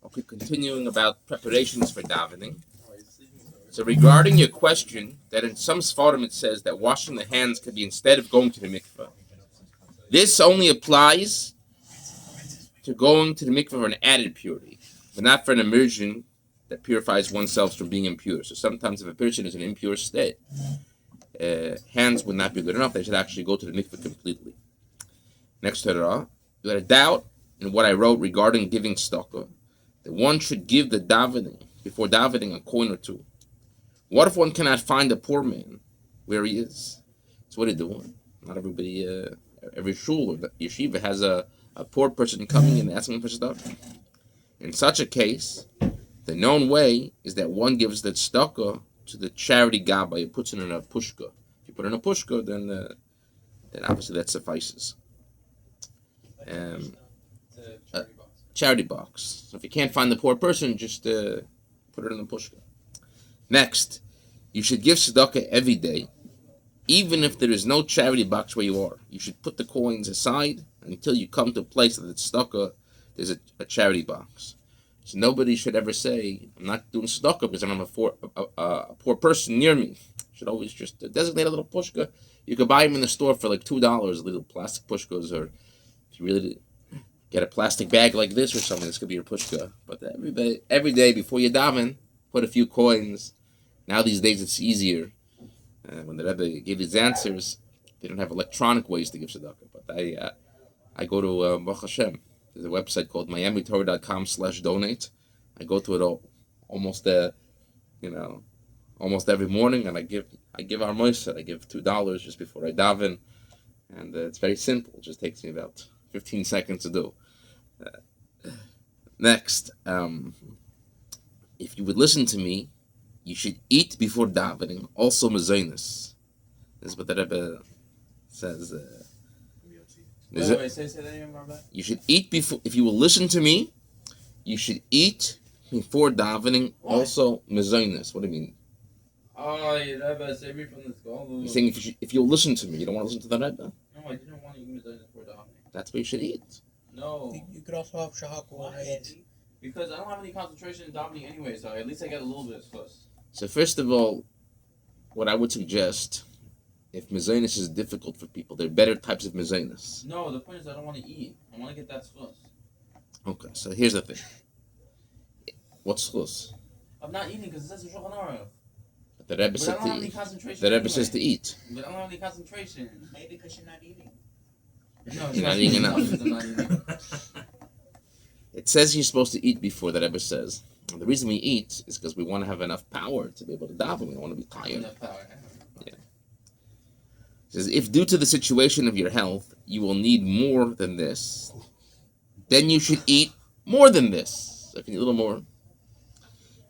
Okay, continuing about preparations for davening. So regarding your question, that in some Sfarim it says that washing the hands could be instead of going to the mikveh. This only applies to going to the mikveh for an added purity, but not for an immersion that purifies oneself from being impure. So sometimes if a person is in an impure state, hands would not be good enough. They should actually go to the mikveh completely. Next Torah, you had a doubt in what I wrote regarding giving tzedakah, that one should give the davening, before davening, a coin or two. What if one cannot find a poor man where he is? So what are you doing? Not everybody, every shul or yeshiva has a poor person coming and asking for stuff. In such a case, the known way is that one gives the tzedakah to the charity gaba. He puts it in a pushka. If you put it in a pushka, then obviously that suffices. Charity box. So if you can't find the poor person, just put it in the pushka. Next, you should give tzedakah every day, even if there is no charity box where you are. You should put the coins aside until you come to a place that the tzedakah there's a charity box. So nobody should ever say, I'm not doing tzedakah because I'm a poor person near me. You should always just designate a little pushka. You could buy them in the store for like $2, little plastic pushkas, or if you really get a plastic bag like this or something, this could be your pushka. But every day before you daven, put a few coins. Now these days it's easier. When the Rebbe gave these answers, they don't have electronic ways to give tzedakah. But I go to Baruch Hashem. There's a website called miamitorah.com/donate. I go to it almost every morning, and I give our moiseh. I give $2 just before I daven, and it's very simple. It just takes me about 15 seconds to do. Next, if you would listen to me, you should eat before davening, also mezainis. This is what the Rebbe says. You should eat before, if you will listen to me, you should eat before davening, also mezainis. What do you mean? Oh, Rebbe, save me from this goal. You're saying if you'll listen to me, you don't want to listen to the Rebbe? No, I didn't want to eat mezainis before davening. That's what you should eat. No. You could also have shahak. Because I don't have any concentration in davening anyway, so at least I get a little bit of fuss. So first of all, what I would suggest, if mezainis is difficult for people, there are better types of mezainis. No, the point is I don't want to eat. I want to get that fuss. Okay, so here's the thing. What's chus? I'm not eating because it says Shulchan Aruch. But the Rebbe said to eat. The Rebbe says to eat. But I don't have any concentration. Maybe because you're not eating. No, You're not eating enough. I'm not eating. It says you're supposed to eat before, the Rebbe says. And the reason we eat is because we want to have enough power to be able to daven. We don't want to be tired. Enough power. Yeah. It says, if due to the situation of your health, you will need more than this, then you should eat more than this. So if you need a little more.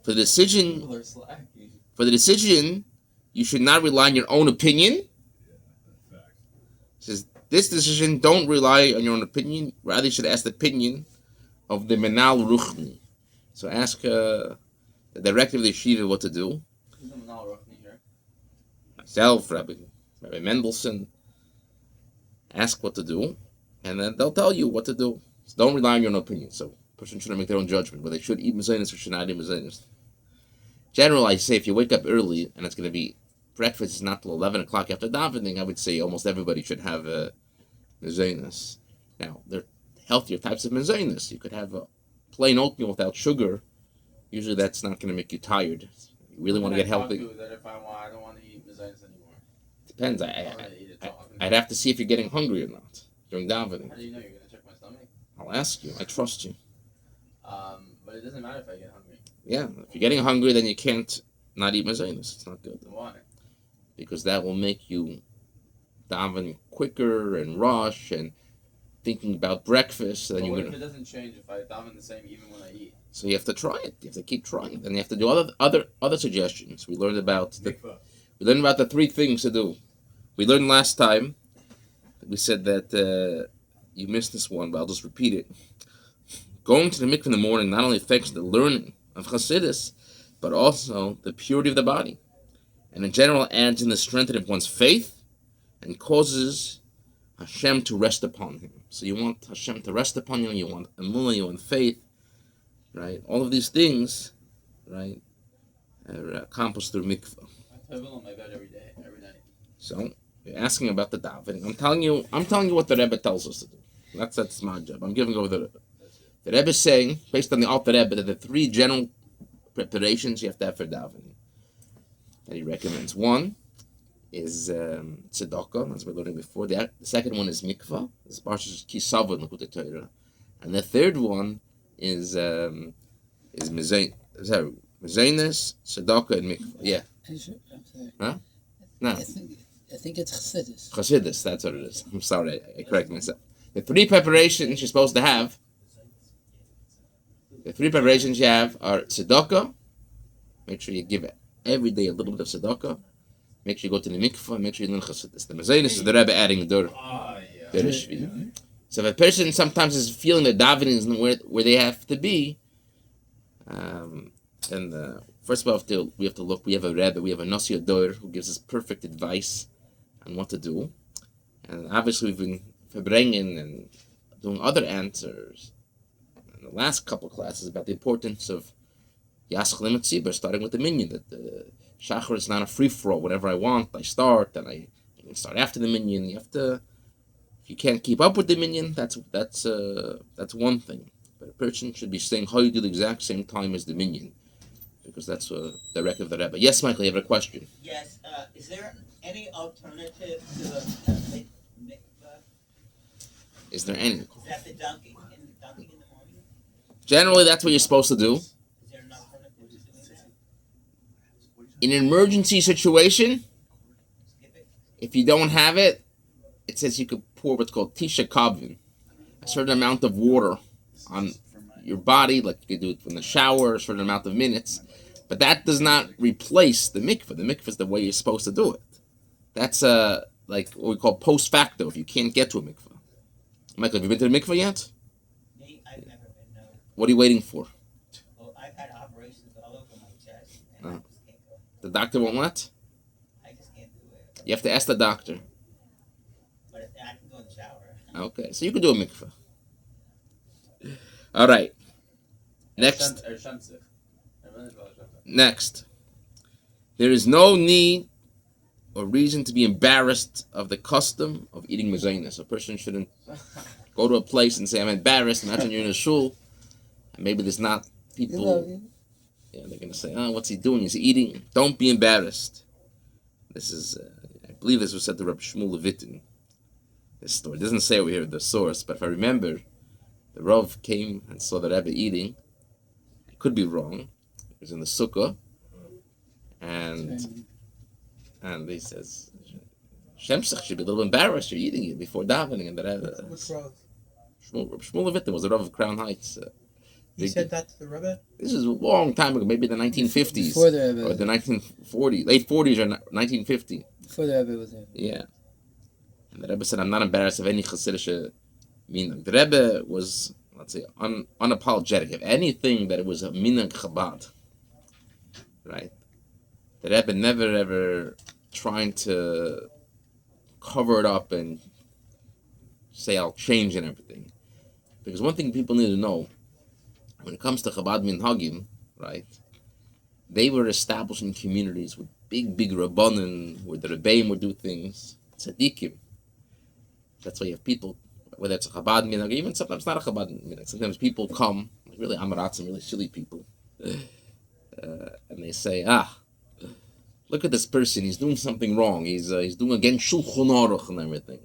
For the decision, you should not rely on your own opinion. It says, this decision, don't rely on your own opinion. Rather, you should ask the opinion of the Menal Ruchni. So ask the director of the yeshiva what to do. Who's the Menal Ruchni here? Myself, Rabbi Mendelssohn. Ask what to do, and then they'll tell you what to do. So don't rely on your own opinion. So a person shouldn't make their own judgment, whether they should eat mezainis or should not eat mezainis. Generally, I say if you wake up early and it's going to be breakfast is not till 11 o'clock after davening, I would say almost everybody should have a mezainis. Now, there are healthier types of mezainis. You could have a plain oatmeal without sugar. Usually that's not going to make you tired. You really want to get healthy. That if I don't want to eat mezainis anymore. Depends. I'd have to see if you're getting hungry or not during davening. How do you know you're going to check my stomach? I'll ask you. I trust you. But it doesn't matter if I get hungry. Yeah, if you're getting hungry, then you can't not eat mezainis. It's not good. Why? Because that will make you daven quicker and rush and thinking about breakfast. Then What if it doesn't change if I daven the same even when I eat? So you have to try it. You have to keep trying. Then you have to do other suggestions. We learned about the 3 things to do. We learned last time. We said that you missed this one, but I'll just repeat it. Going to the mikveh in the morning not only affects the learning of Chassidus, but also the purity of the body, and in general adds in the strengthening of one's faith and causes Hashem to rest upon him. So you want Hashem to rest upon you, you want emunah, you want faith. right? All of these things, right, are accomplished through mikvah. I tell on my bed every day, every night. So you're asking about the davening. I'm telling you what the Rebbe tells us to do. That's my job. I'm giving over the Rebbe. The Rebbe is saying, based on the Alter Rebbe, that the three general preparations you have to have for davening that he recommends. One is tzedakah, as we learned before. The second one is mikvah. This Parshas Kisava in the Torah, and the third one is mezainis, tzedakah, and mikvah. Yeah. I'm sorry. Huh? No. I think it's Chassidus. Chassidus, that's what it is. I'm sorry, I correct myself. The three preparations you're supposed to have. The three preparations you have are tzedakah. Make sure you give it every day a little bit of tzedakah. Make sure you go to the mikvah. Make sure you learn chassidus. The mezainis is the Rebbe adding the Shvi. So if a person sometimes is feeling their davening is where they have to be, then first of all we have to look. We have a Rebbe. We have a Yeshiva Torah Ohr who gives us perfect advice on what to do. And obviously we've been verbringen and doing other answers in the last couple classes about the importance of Yaschel and Tzibur, starting with the minyan, that the Shachar is not a free-for-all. Whenever I want, I start, and I can start after the minyan. You have to, if you can't keep up with the minyan, that's one thing. But a person should be staying Hoydu the exact same time as the minyan, because that's the record of the Rebbe. Yes, Michael, you have a question? Yes. Is there any alternative to the mikvah? Is there any? Is that the dunking in the morning? Generally, that's what you're supposed to do. Is there an alternative to doing that? In an emergency situation, Skip it? if you don't have it, it says you could pour what's called tisha kavin, a certain amount of water on your body, like you could do it from the shower, a certain amount of minutes. But that does not replace the mikveh. The mikveh is the way you're supposed to do it. That's like what we call post facto, if you can't get to a mikveh. Michael, have you been to the mikveh yet? Me, I've never been, no. What are you waiting for? Well, I've had operations all over my chest, and I just can't go. The doctor won't let? I just can't do it. You have to ask the doctor. But I can go in the shower. Okay, so you can do a mikveh. All right. Next. Next. There is no need or reason to be embarrassed of the custom of eating mezainis. A person shouldn't go to a place and say, I'm embarrassed. Imagine you're in a shul, and maybe there's not people. Yeah, they're going to say, oh, what's he doing? He's eating. Don't be embarrassed. This is, I believe this was said to Rebbe Shmuel Levitin. This story. It doesn't say over here the source, but if I remember, the Rav came and saw the Rebbe eating. I could be wrong. He was in the sukkah, and he says, Shemsach should be a little embarrassed. You're eating it before davening. And the Rebbe, Which Rav? Shmuel Levitin was the Rav of Crown Heights. He said that to the Rebbe? This is a long time ago, maybe the 1950s. Before the Rebbe. Or the 1940s, late 40s or 1950. Before the Rebbe was there. Yeah. And the Rebbe said, I'm not embarrassed of any Chassidish minhag. The Rebbe was, let's say, unapologetic of anything that it was a minhag Chabad. Right? The Rebbe never ever trying to cover it up and say I'll change and everything. Because one thing people need to know, when it comes to Chabad minhagim, right, they were established in communities with big rabbanim, where the Rebbeim would do things, tzaddikim. That's why you have people, whether it's a Chabad minhag, even sometimes not a Chabad minhag, sometimes people come, like really Amaratzim, really silly people, and they say, look at this person, he's doing something wrong, he's doing against Shulchan Aruch and everything.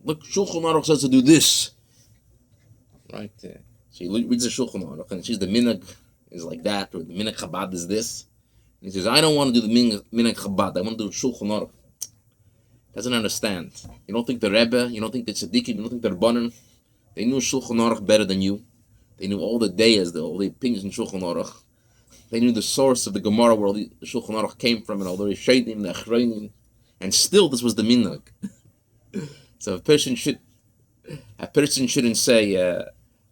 Look, Shulchan Aruch says to do this. Right? So he reads the Shulchan Aruch and sees the minhag is like that, or the minhag Chabad is this. And he says, I don't want to do the minhag Chabad, I want to do Shulchan Aruch. Doesn't understand. You don't think the Rebbe, you don't think the Tzaddikim, you don't think the Rabbanim, they knew Shulchan Aruch better than you. They knew all the dayas, all the opinions in Shulchan Aruch. They knew the source of the Gemara where all the Shulchan Aruch came from, and all the Rishonim, the Achronim, and still this was the minhag. So a person shouldn't say,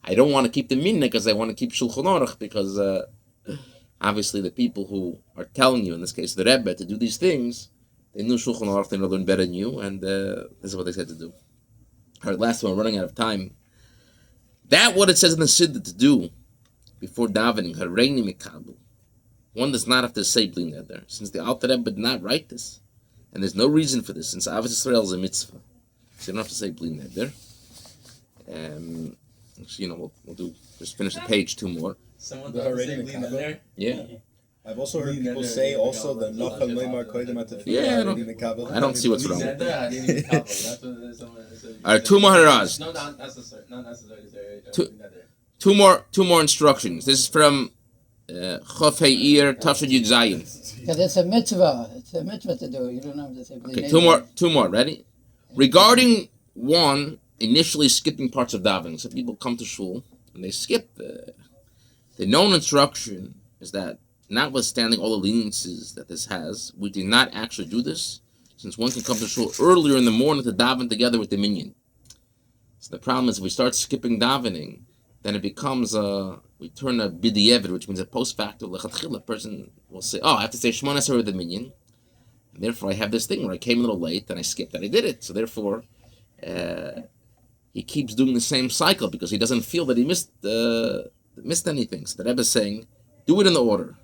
I don't want to keep the minhag because I want to keep Shulchan Aruch, because obviously the people who are telling you, in this case the Rebbe, to do these things, they knew Shulchan Aruch, they learned better than you, and this is what they said to do. All right, last one, we're running out of time. That what it says in the Siddur to do, before davening, hareini mikabel. One does not have to say bli neder, since the Alter Rebbe did not write this, and there's no reason for this, since Avos Yisrael is a mitzvah, so you don't have to say bli neder. We'll just finish the page, 2 more. Someone thought to say bli neder. Yeah. I've also heard people say also the Nachal Neymar Koydem at the Yeah, I don't see what's wrong with that. All right, 2 more haras. Not necessary. Two more instructions. This is from Chof He'ir Tafshid Yud Zayin. Because it's a mitzvah. It's a mitzvah to do. You don't have to say. Okay, two more. Ready? Regarding one initially skipping parts of davening, so people come to shul and they skip. The known instruction is that, notwithstanding all the leniencies that this has, we do not actually do this, since one can come to shul earlier in the morning to daven together with the minyan. So the problem is, if we start skipping davening, then it becomes we turn a b'diavad, which means a post facto lechatchila. A person will say, "Oh, I have to say Shemona Esrei with the minyan, and therefore I have this thing where I came a little late and I skipped and I did it." So therefore, he keeps doing the same cycle because he doesn't feel that he missed anything. So the Rebbe is saying, do it in the order.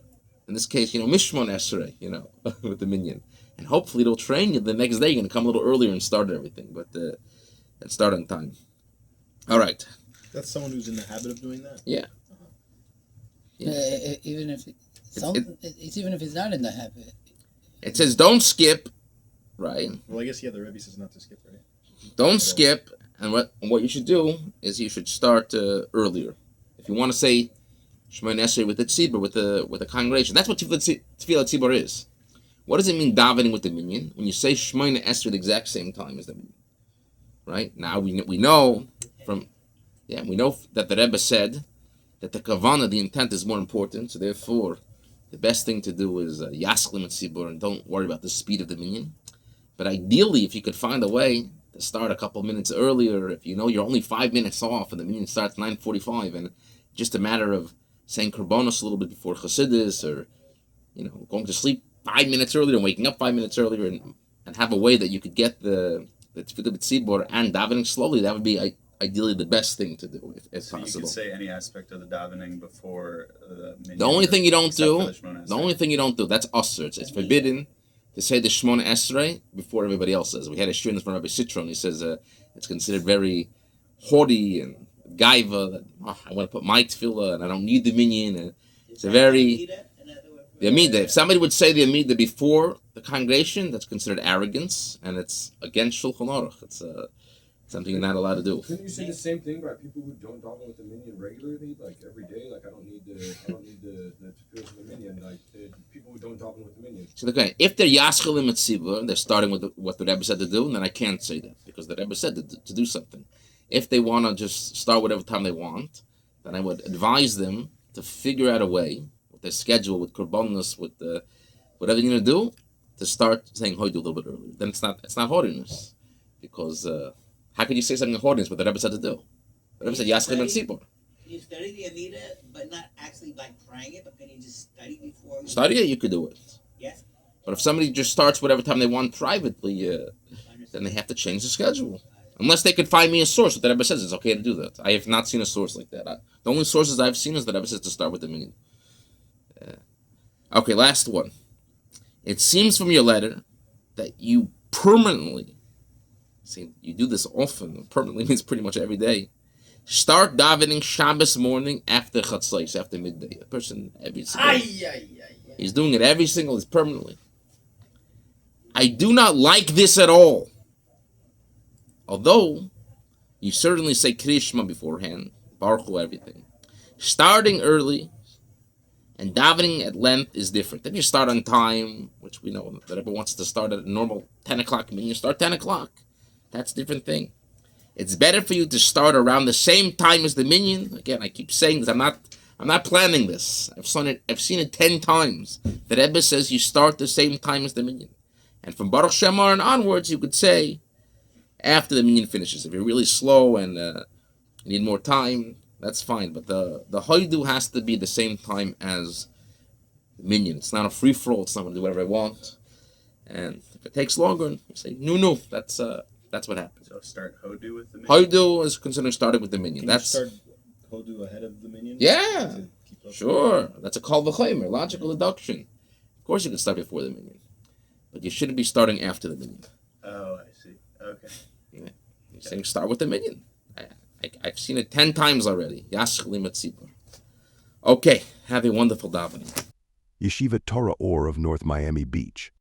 In this case, Mishmon Esrei, with the minyan, and hopefully it'll train you the next day. You're going to come a little earlier and start everything, but and start on time. All right. That's someone who's in the habit of doing that? Yeah. Even if even if he's not in the habit. It says don't skip, right? Well, I guess, the Rebbe says not to skip, right? Don't skip, and what you should do is you should start earlier. If you want to say Shemona Esrei with the tzibur, with the congregation, that's what Tefillah tzibur is. What does it mean davening with the minyan? When you say Shemona Esrei the exact same time as the minyan, right? Now we know that the Rebbe said that the kavana, the intent, is more important. So therefore, the best thing to do is yasklim et tzibur, and don't worry about the speed of the minyan. But ideally, if you could find a way to start a couple minutes earlier, if you're only 5 minutes off and the minyan starts 9:45, and just a matter of saying korbanos a little bit before Chassidus, or going to sleep 5 minutes earlier and waking up 5 minutes earlier, and have a way that you could get the tefillah b'tzibur and davening slowly, that would be ideally the best thing to do, if so possible. You could say any aspect of the davening before the minyan. The only thing you don't do, that's usher. It's forbidden to say the Shemona Esrei before everybody else says. We had a student from Rabbi Sitron. He says it's considered very haughty and gaiva, that I want to put my tefillah and I don't need the minyan. And it's a very the Amidah. If somebody would say the Amidah before the congregation, that's considered arrogance, and it's against Shulchan Aruch. It's something you're not allowed to do. Couldn't you say the same thing about people who don't daven with the minyan regularly, like every day? Like I don't need the tefillah of the minyan. Like people who don't daven with the minyan. So if they're yaschalim et tzibur, they're starting with what the Rebbe said to do, then I can't say that because the Rebbe said to do something. If they want to just start whatever time they want, then I would advise them to figure out a way with their schedule, with korbanos, with whatever you're gonna do, to start saying hoidu a little bit earlier. Then it's not holiness, because how can you say something holiness what the Rebbe said to do? The Rebbe said yaschalim et tzibur. Can you study the Amida, but not actually praying it, but can you just study before? Study it, you could do it. Yes. But if somebody just starts whatever time they want privately, then they have to change the schedule. Unless they could find me a source that the Rebbe says it's okay to do that. I have not seen a source like that. The only sources I've seen is that the Rebbe says to start with the minyan. Okay, last one. It seems from your letter that you permanently, you do this often, permanently means pretty much every day, start davening Shabbos morning after Chatzos, after midday. A person every single he's doing it every single, it's permanently. I do not like this at all. Although, you certainly say Krishma beforehand, Baruch Hu, everything. Starting early and davening at length is different. Then you start on time, which we know that everyone wants to start at a normal 10 o'clock, you start 10 o'clock. That's a different thing. It's better for you to start around the same time as the minyan. Again, I keep saying this, I'm not planning this. I've seen it 10 times. The Rebbe says you start the same time as the minyan. And from Baruch Shemar and onwards, you could say, after the minyan finishes. If you're really slow and need more time, that's fine. But the hoidu has to be the same time as the minyan. It's not a free-for-all. It's not going to do whatever I want. And if it takes longer, you say, no. That's what happens. So start hodu with the minyan? Hoidu is considered starting with the minyan. Can you start hodu ahead of the minyan? Yeah. Sure, that's a kal v'chomer, logical deduction. Of course you can start before the minyan. But you shouldn't be starting after the minyan. Oh, I see. Okay. Yeah. You're saying start with the minyan. I've seen it 10 times already. Yashchli Matzipor. Okay, have a wonderful davening. Yeshiva Torah Ohr of North Miami Beach.